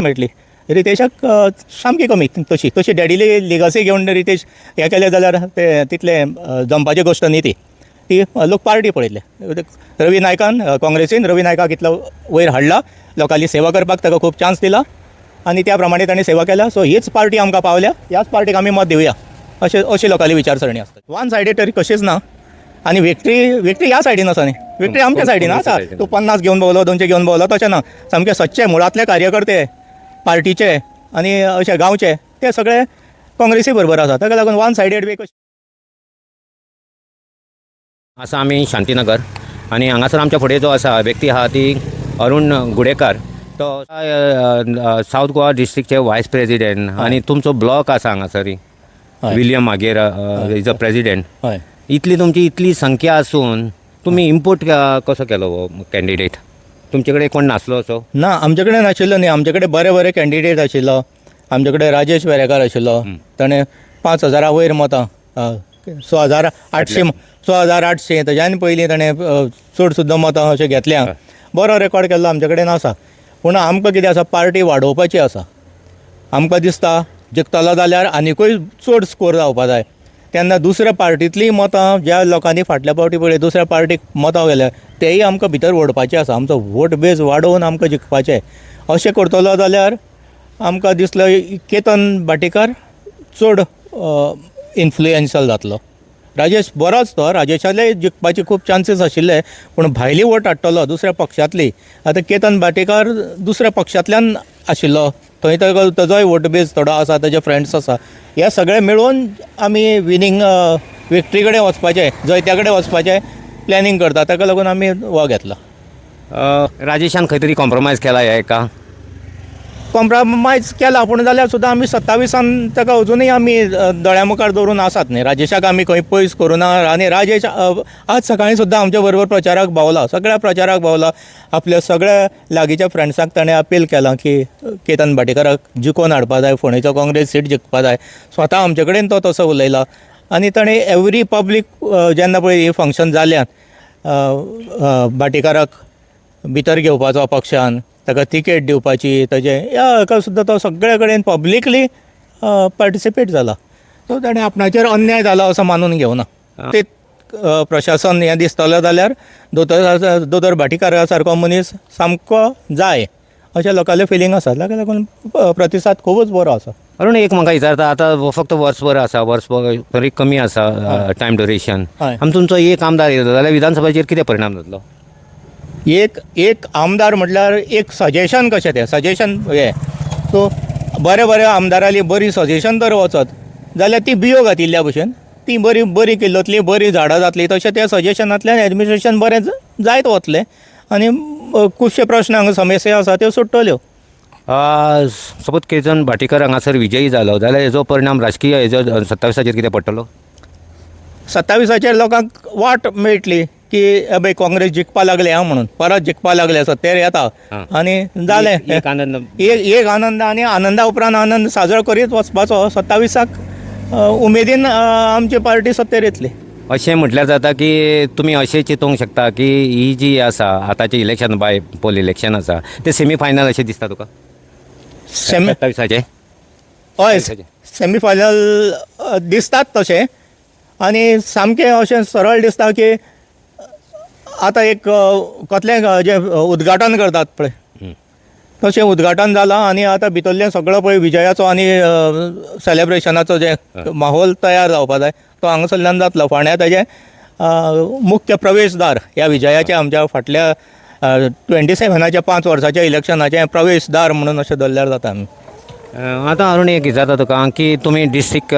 मेळटली. रितेशाक सामकी कमी तशी तशी डॅडीली लिगसी घेवन रितेश हें केलें जाल्यार ते तितले जमपाची गोश्ट न्ही ती लोक पार्टी पळयतले. रवी नायकान काँग्रेसीन रवी नायकाक इतलो वयर हाडला, लोकांची सेवा करपाक ताका खूब चान्स दिला आनी त्या प्रमाणे ताणें सेवा केल्या. सो हीच पार्टी आमकां पावल्या, ह्याच पार्टीक आमी मत दिवया अशी लोकांची विचारसरणी आसता. वन सायडेड कशीच ना आनी विक्ट्री ह्या सायडीन आसा न्ही, विक्ट्री आमच्या सायडीन आसा. तूं 50 घेवन भोंवलो 200 घेवन भोंवलो तशें ना. सामके सच्चे मुळांतले कार्यकर्ते पार्टीचे आनी अशे गांवचे ते सगळे काँग्रेसी बरोबर आसा. ताका लागून वन सायडेड वे आसा आमी शांतीनगर आनी हांगासर आमच्या फुडें जो आसा व्यक्ती आहा ती अरुण गुडेकार. तो सावथ गोवा डिस्ट्रिक्टचे वायस प्रेसिडेंट आनी तुमचो ब्लॉक आसा हांगासर विलियम मागेर इज अ प्रेसिडेंट. हय. तुमची इतली संख्या आसून तुमी इम्पोर्ट कसो केलो हो कॅन्डिडेट? तुमचे कडेन कोण नासलो असो? ना, आमचे कडेन नाशिल्लो न्ही. आमचे कडेन बरे कॅन्डिडेट आशिल्लो. आमचे कडेन राजेश वेरेकार आशिल्लो, ताणें 5,000 वयर मतां 6,800 तेज्यान पयलीं ताणें चड सुद्दां मतां अशें घेतल्या. बरो रेकॉर्ड केल्लो आमचे कडेन आसा. पूण आमकां कितें आसा, पार्टी वाडोवपाची आसा. आमकां दिसता जिखतलो जाल्यार आनिकूय चड स्कोर जावपा जाय. तेन्ना दुसऱ्या पार्टींतलीं मतां ज्या लोकांनी फाटल्या फावटी पळय दुसऱ्या पार्टीक मतां गेल्या तेय आमकां भितर ओडपाचें आसा. आमचो वोट बेज वाडोवन आमकां जिखपाचें. अशें करतलो जाल्यार आमकां दिसलें केतन भाटेकार चड इन्फ्लुएन्शल जातलो. राजेश बरोच तो, राजेशाले जिखपाचे खूब चान्सीस आशिल्ले, पूण भायली वोट हाडटलो दुसऱ्या पक्षांतली. आतां केतन भाटेकार दुसऱ्या पक्षांतल्यान आशिल्लो, थंय ताजोय वोट बेज थोडो आसा, ताजे फ्रेंड्स आसा. हे सगळें मेळून आमी विनींग विक्ट्री कडेन वचपाचें, जैत्या कडेन वचपाचें प्लॅनिंग करता. ताका लागून आमी हो घेतला. राजेशान खंय तरी कॉम्प्रोमायज केला ह्या एका? कॉम्प्रोमायज केला, पूण जाल्यार सुद्दां आमी 27 ताका अजुनूय आमी दोळ्या मुखार दवरून आसात न्ही. राजेशाक आमी खंय पयस करूं ना. आनी राजेश आज सकाळीं सुद्दां आमच्या बरोबर प्रचाराक भोंवला, सगळ्या प्रचाराक भोंवला. आपल्या सगळ्या लागींच्या फ्रेंड्सांक ताणें अपील केलां की केतन भाटेकाराक जिखोवन हाडपा जाय, फोंडेचो काँग्रेस सीट जिखपा जाय. स्वता आमचे कडेन तो तसो उलयला. आनी ताणें एवरी पब्लीक जेन्ना पळय ही फंक्शन जाल्यात भाटेकाराक भितर घेवपाचो पक्षान, ताका तिकेट दिवपाची, ताजे ह्या हाका सुद्दां तो सगळे कडेन पब्लिकली पार्टिसिपेट जाला. सो ताणें आपणाचेर अन्याय जाला असो मानून घेवना. ते प्रशासन हें दिसतलो जाल्यार दोतोर भाटेकारा सारको मनीस सामको जाय अशें लोकांलें फिलींग आसा. ताका लागून प्रतिसाद खूबच बरो आसा. अरुण, एक म्हाका विचारता, आतां फक्त वर्सभर आसा, वर्सभर तरी कमी आसा टायम ड्युरेशन. आनी तुमचो एक आमदार येयलो जाल्यार विधानसभेचेर कितें परिणाम जातलो? एक आमदार म्हटल्यार एक सजेशन कशें तें सजेशन हें. सो बरे आमदाराली बरी सजेशन तर वचत जाल्यार ती बियो घातिल्ल्या भशेन ती बरी किल्लोतली बरी झाडां जातली. तशें त्या सजेशनांतल्यान एडमिनिस्ट्रेशन बरें जायत वतलें आनी खुबशे प्रश्न हांगा समस्या आसा त्यो सुट्टल्यो. सपोज केतन भाटेकार हांगासर विजयी जालो जाल्यार हेजो परिणाम राजकीय हेजो 27 कितें पडटलो? 27 लोकांक वाट मेळटली की बाय काँग्रेस जिखपा लागले म्हणून, परत जिखपा लागले सत्तेर येता आनी जालें. एक आनंद, एक आनंद आनी आनंदा उपरांत आनंद साजरो करीत वचपाचो. 27 उमेदीन आमची पार्टी सत्तेर येतली. अशें म्हटल्यार जाता की तुमी अशें चिंतूंक शकता की ही जी आसा आतांचें इलेक्शन बाय पोल इलेक्शन आसा तें सेमी फायनल अशें दिसता तुका? 27 हय, सेमी फायनल दिसतात तशें. आनी सामकें अशें सरळ दिसता की आतां एक कसलें जें उद्घाटन करतात पळय तशें उद्घाटन जालां आनी आतां भितरलें सगळो पळय विजयाचो आनी सेलेब्रेशनाचो जे माहोल तयार जावपा जाय तो हांगासरल्यान जातलो. फाण्यां ताजें मुख्य प्रवेशदार ह्या विजयाचें आमच्या फाटल्या 27 5 वर्साच्या इलेक्शनाचें प्रवेशदार म्हणून अशें धरल्यार जाता. आमी आतां अरुण एक विचारता तुका की तुमी डिस्ट्रिक्ट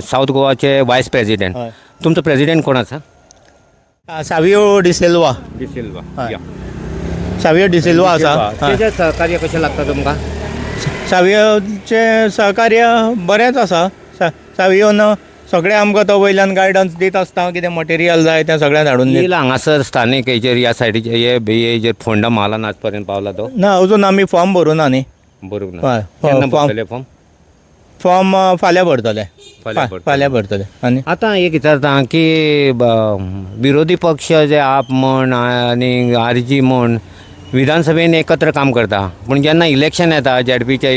सावथ गोवाचे वायस प्रेसिडेंट, तुमचो प्रेसिडेंट कोण आसा? सावियो डिसिल्वा आसा. तेजें सहकार्य कशें लागता तुमकां? सावियोचें सहकार्य बरेंच आसा. सावियोन सगळें आमकां तो वयल्यान गायडन्स दित आसता. कितें मटेरियल जाय तें सगळें धाडून दिता. येयला हांगासर स्थानीक हेजेर ह्या सायडीचेर हेजेर फोंडा म्हालान आज पर्यंत पावला तो? ना, अजून आमी फॉर्म भरूना न्ही. फॉर्म फाल्यां भरतले. फाल्यां भरतले. आनी आतां एक विचारता की विरोधी पक्ष जे आप म्हण आनी आरजी म्हण विधानसभेन एकत्र काम करता पूण जेन्ना इलेक्शन येता जेडपीचे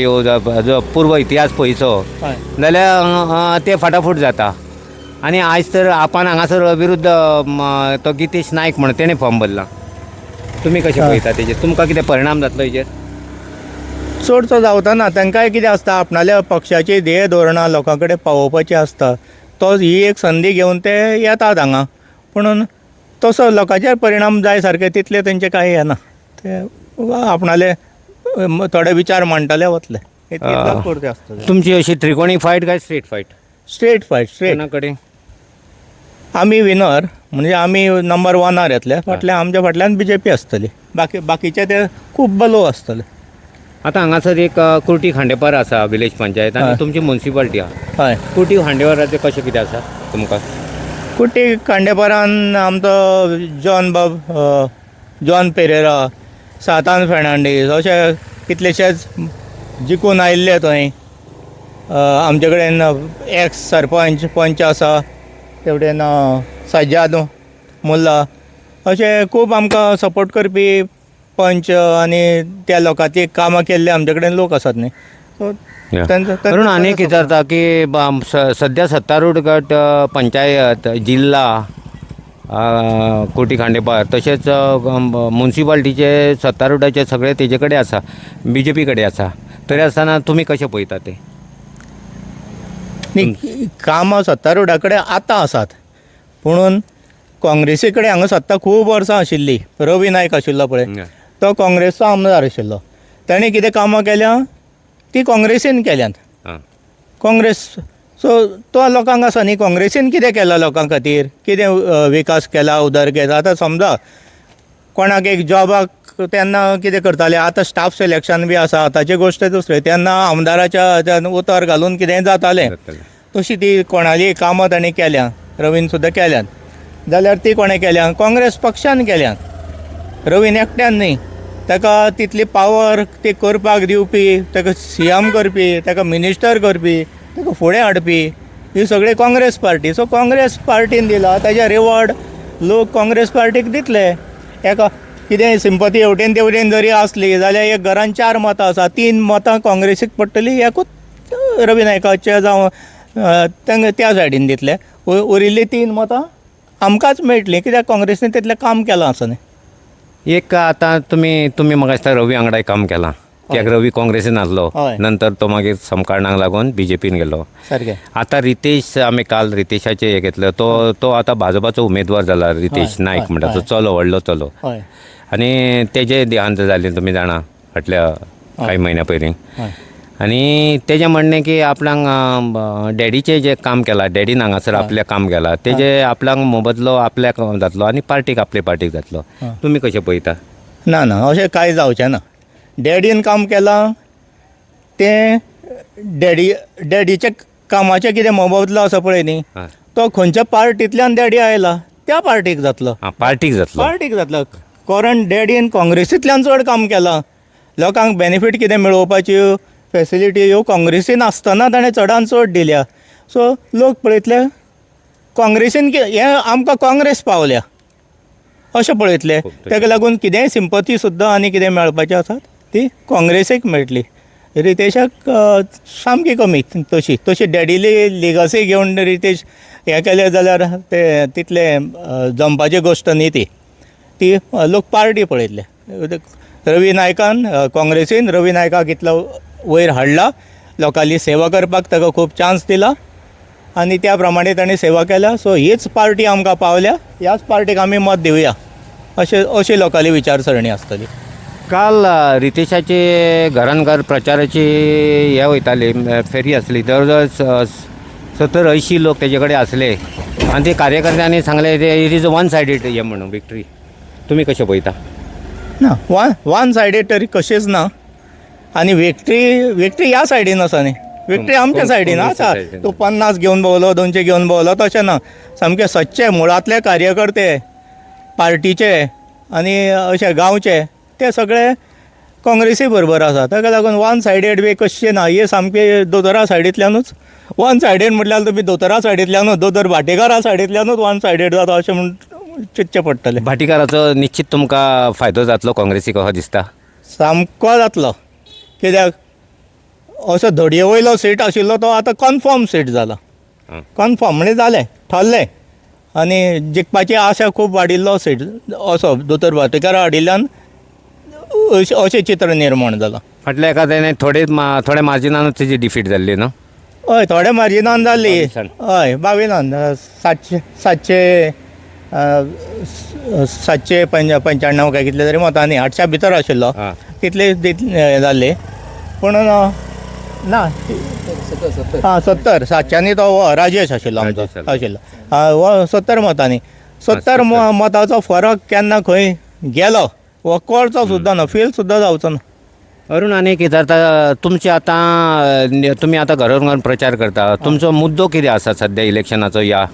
जो पूर्व इतिहास पळयचो हय जाल्यार ते फाटाफूट जाता आनी आयज तर आपण हांगासर विरुद्ध तो गितेश नायक म्हणून तेणें फॉर्म भरला तुमी कशें पळयता तेजेर तुमकां कितें परिणाम जातलो हेजेर चडसो जावतना तांकांय कितें आसता आपणाल्या पक्षाची ध्येय धोरणां लोकां कडेन पावोवपाची आसता तो ही एक संदी घेवन ते येतात हांगा पुणून तसो लोकांचेर परिणाम जाय सारके तितले तेंचे कांय येना ते आपणाले थोडे विचार मांडटले वतले इतलेच पुरते आसता तुमची अशी त्रिकोणी फायट काय straight fight straight fight straight कोणा कडेन आमी विनर म्हणजे आमी नंबर 1 येतले फाटल्यान आमच्या फाटल्यान BJP आसतली बाकीचे ते खूब बलो आसतले आतां हांगासर एक कुर्टी खांडेपार आसा विलेज पंचायत आनी तुमची म्युन्सिपालिटी आहा हय कुर्टी खांडेपाराचें कशें कितें आसा तुमकां कुट्टी खांडेपारान आमचो जॉन पेरेरा सातान फेर्नांडीस अशे कितलेशेच जिखून आयिल्ले थंय आमचे कडेन एक्स पंच आसा तेवटेन सज्जाद मुल्ला अशे खूब आमकां सपोर्ट करपी पंच आनी त्या लोकांची कामां केल्ले आमचे कडेन लोक आसात न्ही सो म्हणून आनी कितें जाता की सद्या सत्तारूढ गट पंचायत जिल्ला कोटी खांडेपार तशेंच म्युन्सिपालिटीचे सत्तारूढाचे सगळे तेजे कडेन आसा BJP कडेन आसा तरी आसतना तुमी कशें पळयता ते कामां सत्तारुढा कडेन आतां आसात पुणून काँग्रेसी कडेन हांगा सत्ता खूब वर्सां आशिल्ली रवी नायक आशिल्लो पळय तो काँग्रेसचो आमदार आशिल्लो ताणें कितें कामां केल्या ती काँग्रेसीन केल्यात काँग्रेस सो तो लोकांक आसा न्ही काँग्रेसीन कितें केलां लोकां खातीर कितें विकास केला उदरगत आतां समजा कोणाक एक जॉबाक तेन्ना कितें करताले आतां स्टाफ सिलेक्शन बी आसा आतांची गोश्ट दुसरी तेन्ना आमदाराच्या हाच्यान उतर घालून कितेंय जातालें तशी ती कोणाली कामां ताणें केल्या रवीन सुद्दां केल्यात जाल्यार ती कोणें केल्या काँग्रेस पक्षान केल्यात रवीन एकट्यान न्ही ताका तितली पावर ती करपाक दिवपी ताका CM करपी ताका मिनिस्टर करपी ताका फुडें हाडपी ही सगळी काँग्रेस पार्टी सो काँग्रेस पार्टीन दिला ताजे रिवॉर्ड लोक काँग्रेस पार्टीक दितले एका कितें सिंपती हेवटेन तेवटेन जरी आसली जाल्यार एक घरान 4 मतां आसा 3 मतां काँग्रेसीक पडटली एकूच रवी नायकाचे जावं तांकां त्या सायडीन दितले उरिल्ली 3 मतां आमकांच मेळटली कित्याक काँग्रेसीन तितलें काम केलां आसा न्ही एक आतां तुमी म्हाका दिसता रवी वांगडा काम केलां कित्याक रवी काँग्रेसीन आसलो हय. नंतर तो मागीर समकारणाक लागून BJPन गेलो सारकें आतां रितेश आमी काल रितेशाचे हे घेतलो तो आतां भाजपाचो उमेदवार जाला रितेश हय, नायक हय, म्हणटा तो हय. चलो व्हडलो चलो हय आनी तेजे देहांत जालें तुमी जाणा फाटल्या कांय म्हयन्या पयलीं हय आनी तेजें म्हणणें की आपणाक डॅडीचें जें काम केलां डॅडीन हांगासर आपलें काम केलां तेजे आपल्याक मोबदलो आपल्याक जातलो आनी पार्टीक आपले पार्टीक जातलो तुमी कशें पळयता ना अशें कांय जावचें ना डॅडीन काम केलां तें डॅडीच्या कामाचें कितें मोबदलो आसा पळय न्ही तो खंयच्या पार्टींतल्यान डॅडी आयला त्या पार्टीक जातलो पार्टीक जातलो कारण डॅडीन काँग्रेसींतल्यान चड काम केलां लोकांक बेनिफीट कितें मेळोवपाच्यो फॅसिलिटी ह्यो काँग्रेसीन आसतना ताणें चडान चड दिल्या सो लोक पळयतले काँग्रेसीन हें आमकां काँग्रेस पावल्या अशें पळयतले ताका लागून कितेंय सिंपती सुद्दां आनी कितें मेळपाचें आसात ती काँग्रेसीक मेळटली रितेशाक सामकी कमी तशी डॅडीली लिगसी घेवन रितेश हें केलें जाल्यार ते तितले जमपाची गोश्ट न्ही ती लोक पार्टी पळयतले रवी नायकान काँग्रेसीन रवी नायकाक इतलो वयर हाडला लोकांली सेवा करपाक ताका खूब चान्स दिला आनी त्या प्रमाणे ताणें सेवा केल्या सो हीच पार्टी आमकां पावल्या ह्याच पार्टीक आमी मत दिवया अशी लोकांली विचारसरणी आसतली काल रितेशाचे घरान घर प्रचाराची हे वयताली फेरी आसली जवळ 70-80 लोक तेजे कडेन आसले आनी ते कार्यकर्त्यांनी सांगले इट इज 1 सायडेड हे म्हणून विक्ट्री तुमी कशें पळयता ना वन सायडेड तरी कशेंच ना आनी विक्ट्री ह्या सायडीन आसा न्ही विक्ट्री आमच्या सायडीन आसा तूं 50 घेवन भोंवलो 200 घेवन भोंवलो तशें ना सामके सच्चे मुळांतले कार्यकर्ते पार्टीचे आनी अशे गांवचे ते सगळे काँग्रेसी बरोबर आसा ताका लागून 1 सायडेड बी कशें ना हे सामके दोतोरा सायडींतल्यानूच 1 सायडेड म्हटल्यार तुमी दोतोरा सायडींतल्यानूच दोतोर भाटेकारा सायडींतल्यानूच 1 सायडेड जाता अशें म्हण चिंतचें पडटलें. भाटीकाराचो निश्चित तुमकां फायदो जातलो काँग्रेसीक अहो दिसता. सामको जातलो, कित्याक असो धडये वयलो सीट आशिल्लो तो आतां कन्फर्म सीट जाला. आं. कन्फर्म म्हणजे जालें, ठरलें. आनी जिखपाची आशा खूब वाडिल्लो सीट असो दोतोर भाटीकारा हाडिल्ल्यान अशें चित्र निर्माण जालां. फाटल्या एखाद्याने थोड्या मार्जिनान तेजी डिफीट जाल्ली न्हू. हय, थोड्या मार्जिनान जाल्ली. 22 हय, 22 795 काय कितले तरी मतांनी 800 भितर आशिल्लो. हां. तितले जाल्ले. पूण ना 70 700नी तो राजेश आशिल्लो आमचो राजेश आशिल्लो. हो 70 मतांनी. 70 मताचो फरक केन्ना खंय गेलो हो कळचो सुद्दां ना, फील सुद्दां जावचो ना. अरुण आनी एक विचारता, तुमचे आतां तुमी आतां घरोघर प्रचार करता, तुमचो मुद्दो कितें आसा सद्या इलेक्शनाचो या?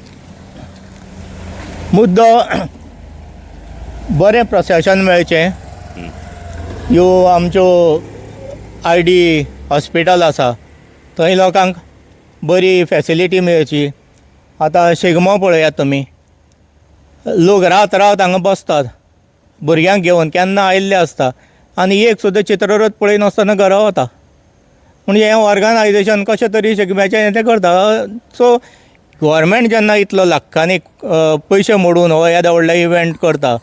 मुद्दो बरें प्रशासन मेळचें. ह्यो आमच्यो ID हॉस्पिटल आसा थंय लोकांक बरी फॅसिलिटी मेळची. आतां शिगमो पळयात तुमी, लोक रात हांगा बसतात भुरग्यांक घेवन, केन्ना आयिल्ले आसता आनी एक सुद्दां चित्ररथ पळयनासतना घरा वता. म्हणजे हें ऑर्गनायजेशन कशें तरी शिगम्याचें हें तें करता. सो गव्हर्मेंट जेन्ना इतलो लाखांनी पयशे मोडून हो येदो व्हडलो इव्हेंट करता,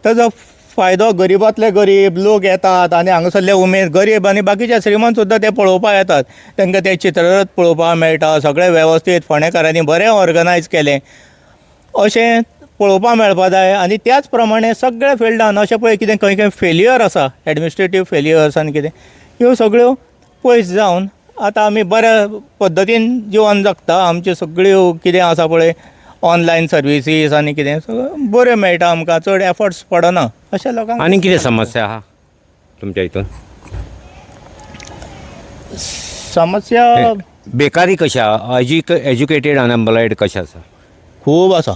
ताजो फायदो गरीबांतले गरीब लोक येतात आनी हांगासरले उमेद गरीब आनी बाकीचे श्रीमंत सुद्दां ते पळोवपाक येतात. तांकां ते चित्ररथ पळोवपाक मेळटा. सगळें वेवस्थीत फोंडेकारांनी बरें ऑर्गनायज केलें अशें पळोवपाक मेळपा जाय. आनी त्याच प्रमाणे सगळ्या फिल्डान अशें पळय कितें खंय खंय फेल्युअर आसा, एडमिनिस्ट्रेटीव फेल्युअर्स आनी कितें, ह्यो सगळ्यो पयस जावन आतां आमी बऱ्या पद्दतीन जिवन जगता. आमच्यो सगळ्यो कितें आसा पळय ऑनलायन सर्विसीस आनी कितें सगळें बरें मेळटा आमकां, चड एफर्ट्स पडना अशें लोकांक. आनी कितें समस्या आहा तुमच्या हितून? समस्या बेकारी कशी आहा? एज्युकेटेड अनएम्प्लॉयड कशें आसा? खूब आसा.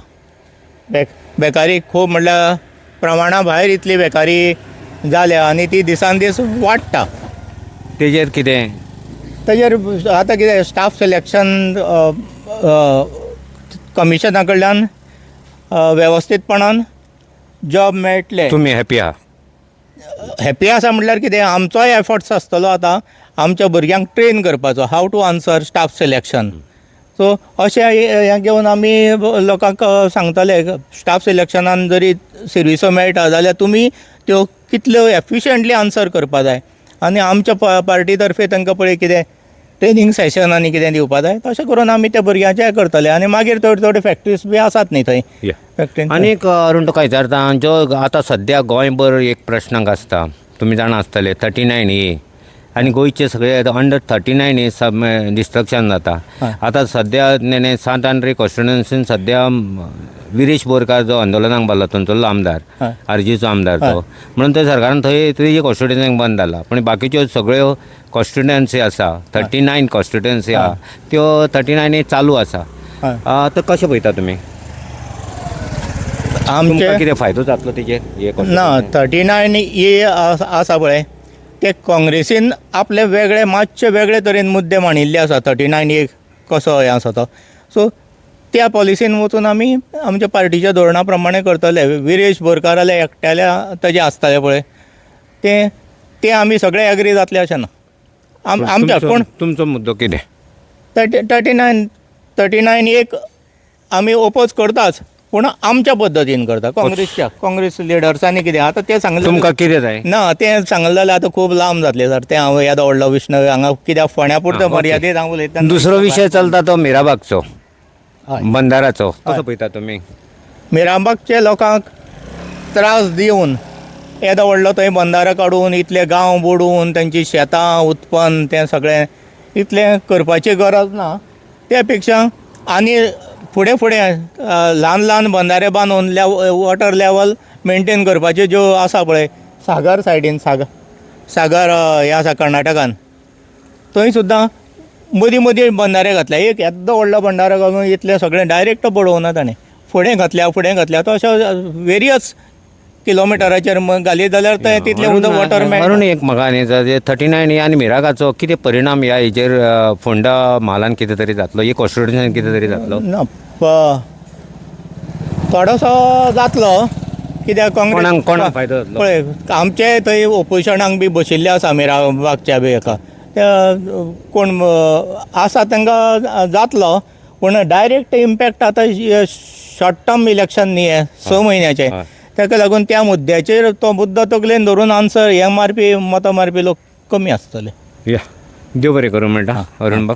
बेकारी खूब म्हणल्यार प्रमाणा भायर इतली बेकारी जाल्या आनी ती दिसान दीस वाडटा. तेजेर कितें? ताजेर आतां कितें स्टाफ सिलेक्शन कमिशना कडल्यान वेवस्थीतपणान जॉब मेळटले. तुमी हॅपी आहा? हॅपी आसा म्हटल्यार कितें, आमचोय एफर्ट्स आसतलो आतां आमच्या भुरग्यांक ट्रेन करपाचो, how to answer staff selection. So अशें हें घेवन आमी लोकांक सांगतले स्टाफ सिलेक्शनान जरी सर्विसो मेळटा जाल्यार तुमी त्यो कितल्यो एफिशियंटली आन्सर करपा जाय. आनी आमच्या पार्टी तर्फे तांकां पळय कितें ट्रेनिंग सेशन आनी कितें दिवपा जाय तशें करून आमी त्या भुरग्यांचें हें करतले. आनी मागीर थोडे फॅक्टरीज बी आसात न्ही थंय फॅक्टरीन. आनी एक अरुण तुका विचारता, जो आतां सद्या गोंयभर एक प्रश्न आसता, तुमी जाणा आसतले 39A आनी गोंयचे सगळे अंडर 39A सब डिस्ट्रक्शन जाता. आतां सद्या 7 आनी कॉन्स्टिट्युएन्सीन सद्या विरेश बोरकार जो आंदोलनाक बारलो थंयचो आमदार, आरजीचो आमदार तो, म्हणून थंय सरकारान थंय तेजी कॉन्स्टिट्युएन्सी बंद जाला. पूण बाकीच्यो सगळ्यो कॉन्स्टिट्युएन्सी आसा 39 कॉन्स्टिट्युएन्सी आहा त्यो 39A चालू आसा. तर कशें पळयता तुमी? आमचे कितें फायदो जातलो तेजेर? ना, 39A आसा पळय ते काँग्रेसीन आपले वेगळे मातशे वेगळे तरेन मुद्दे मांडिल्ले आसा. 39A कसो हें आसा तो. सो त्या पॉलिसीन वचून आमी आमच्या पार्टीच्या धोरणा प्रमाणे करतले. विरेश बोरकाराले एकट्याल्या ताजे आसताले पळय ते आमी सगळे एग्री जातले अशें ना. आमच्या कोण तुमचो मुद्दो कितें? 39A आमी ओपोज करताच, पूण आमच्या पद्दतीन करता. काँग्रेस लिडर्सांनी कितें आतां तें सांगलें तुमकां कितें जाय? ना, तें सांगलें जाल्यार आतां खूब लांब जातलें सर. तें हांव येदो व्हडलो विशय हांगा कित्याक फोण्या पुरतो मर्यादीत हांव उलयता. दुसरो विशय चलता तो मिराबागचो, बंदाराचो. कसो पळयता तुमी? मिराबागचे लोकांक त्रास दिवन येदो व्हडलो थंय बंदारो काडून इतले गांव बुडून तांची शेतां उत्पन्न तें सगळें इतलें करपाची गरज ना. त्या पेक्षा आनी फुडें ल्हान ल्हान बंदारे बांदून वॉटर लेवल मेंटेन करपाच्यो ज्यो आसा पळय सागर सायडीन, सागर हें आसा कर्नाटकान, थंय सुद्दां मदीं बंदारे घातल्या. एक येदो व्हडलो बंदारो घालून इतलें सगळें डायरेक्ट पडोवना ताणें. फुडें घातल्या तो अशें वेरियस किलोमिटराचेर घाली जाल्यार तें तितलें उदक वॉटर मेळटा. म्हणून एक म्हाका न्ही 39A आनी मिरागाचो कितें परिणाम ह्या हेजेर फोंडा म्हालान कितें तरी जातलो? एक कॉन्स्टिट्युएन्सीन कितें तरी जातलो? ना, थोडोसो जातलो कित्याक कोणाक फायदो जातलो? पळय आमचे थंय ओपोजिशनाक बी बशिल्ले आसा मीराबागच्या बी हेका कोण आसा तांकां जातलो पूण डायरेक्ट इम्पॅक्ट आतां शॉर्ट टर्म इलेक्शन न्ही हे 6 म्हयन्याचे हय. ताका लागून त्या मुद्द्याचेर तो मुद्दो तकलेन धरून आन्सर हे मारपी मतां मारपी लोक कमी आसतले. या देव बरें करूं म्हणटा अरुण बाब.